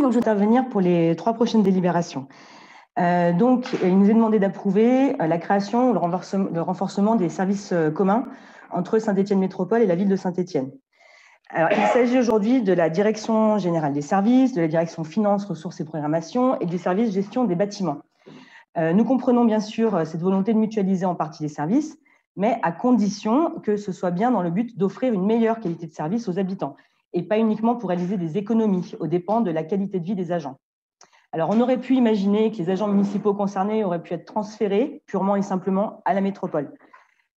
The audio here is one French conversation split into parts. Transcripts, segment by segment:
Donc, je vais intervenir pour les 3 prochaines délibérations. Il nous est demandé d'approuver la création ou le renforcement des services communs entre Saint-Étienne Métropole et la ville de Saint-Étienne. Alors, il s'agit aujourd'hui de la Direction générale des services, de la Direction finances, ressources et programmation et du service gestion des bâtiments. Nous comprenons bien sûr cette volonté de mutualiser en partie les services, mais à condition que ce soit bien dans le but d'offrir une meilleure qualité de service aux habitants et pas uniquement pour réaliser des économies aux dépens de la qualité de vie des agents. Alors, on aurait pu imaginer que les agents municipaux concernés auraient pu être transférés purement et simplement à la métropole.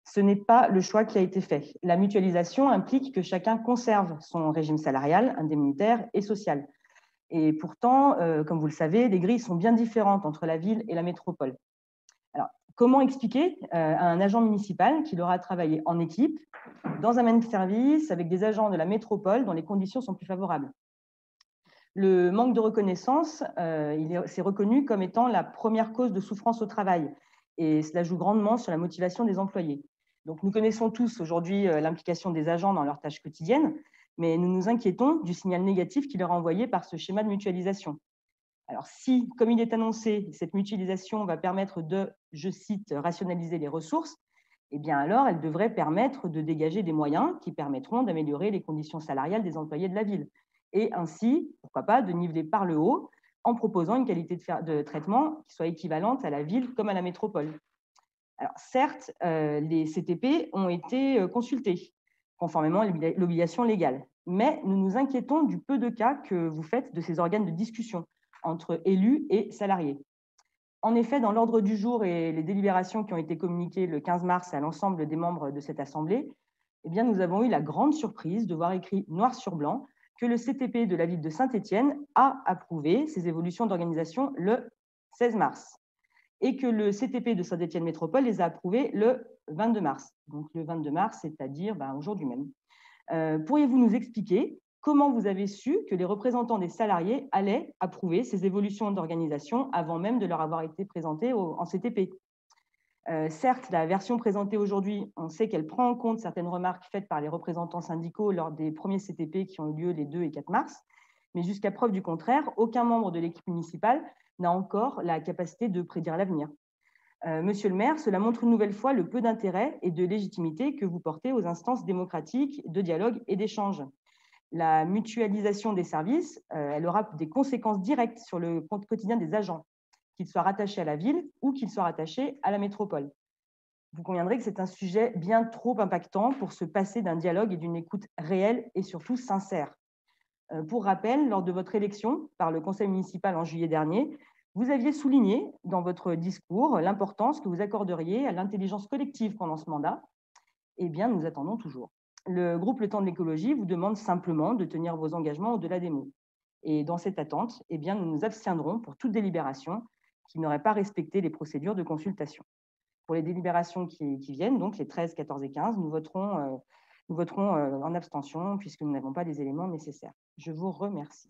Ce n'est pas le choix qui a été fait. La mutualisation implique que chacun conserve son régime salarial, indemnitaire et social. Et pourtant, comme vous le savez, les grilles sont bien différentes entre la ville et la métropole. Alors, comment expliquer à un agent municipal qu'il aura travaillé en équipe, dans un même service, avec des agents de la métropole dont les conditions sont plus favorables? Le manque de reconnaissance, c'est reconnu comme étant la première cause de souffrance au travail et cela joue grandement sur la motivation des employés. Donc, nous connaissons tous aujourd'hui l'implication des agents dans leurs tâches quotidiennes, mais nous nous inquiétons du signal négatif qui leur est envoyé par ce schéma de mutualisation. Alors, si, comme il est annoncé, cette mutualisation va permettre de, je cite, rationaliser les ressources, eh bien alors elle devrait permettre de dégager des moyens qui permettront d'améliorer les conditions salariales des employés de la ville et ainsi, pourquoi pas, de niveler par le haut en proposant une qualité de traitement qui soit équivalente à la ville comme à la métropole. Alors certes, les CTP ont été consultés conformément à l'obligation légale, mais nous nous inquiétons du peu de cas que vous faites de ces organes de discussion entre élus et salariés. En effet, dans l'ordre du jour et les délibérations qui ont été communiquées le 15 mars à l'ensemble des membres de cette Assemblée, eh bien, nous avons eu la grande surprise de voir écrit noir sur blanc que le CTP de la ville de Saint-Étienne a approuvé ces évolutions d'organisation le 16 mars et que le CTP de Saint-Étienne Métropole les a approuvées le 22 mars. Donc le 22 mars, c'est-à-dire aujourd'hui même. Pourriez-vous nous expliquer comment vous avez su que les représentants des salariés allaient approuver ces évolutions d'organisation avant même de leur avoir été présentées en CTP? Certes, la version présentée aujourd'hui, on sait qu'elle prend en compte certaines remarques faites par les représentants syndicaux lors des premiers CTP qui ont eu lieu les 2 et 4 mars, mais jusqu'à preuve du contraire, aucun membre de l'équipe municipale n'a encore la capacité de prédire l'avenir. Monsieur le maire, cela montre une nouvelle fois le peu d'intérêt et de légitimité que vous portez aux instances démocratiques de dialogue et d'échange. La mutualisation des services, elle aura des conséquences directes sur le quotidien des agents, qu'ils soient rattachés à la ville ou qu'ils soient rattachés à la métropole. Vous conviendrez que c'est un sujet bien trop impactant pour se passer d'un dialogue et d'une écoute réelle et surtout sincère. Pour rappel, lors de votre élection par le conseil municipal en juillet dernier, vous aviez souligné dans votre discours l'importance que vous accorderiez à l'intelligence collective pendant ce mandat. Eh bien, nous attendons toujours. Le groupe Le Temps de l'écologie vous demande simplement de tenir vos engagements au-delà des mots. Et dans cette attente, eh bien, nous nous abstiendrons pour toute délibération qui n'aurait pas respecté les procédures de consultation. Pour les délibérations qui viennent, donc les 13, 14 et 15, nous voterons en abstention puisque nous n'avons pas les éléments nécessaires. Je vous remercie.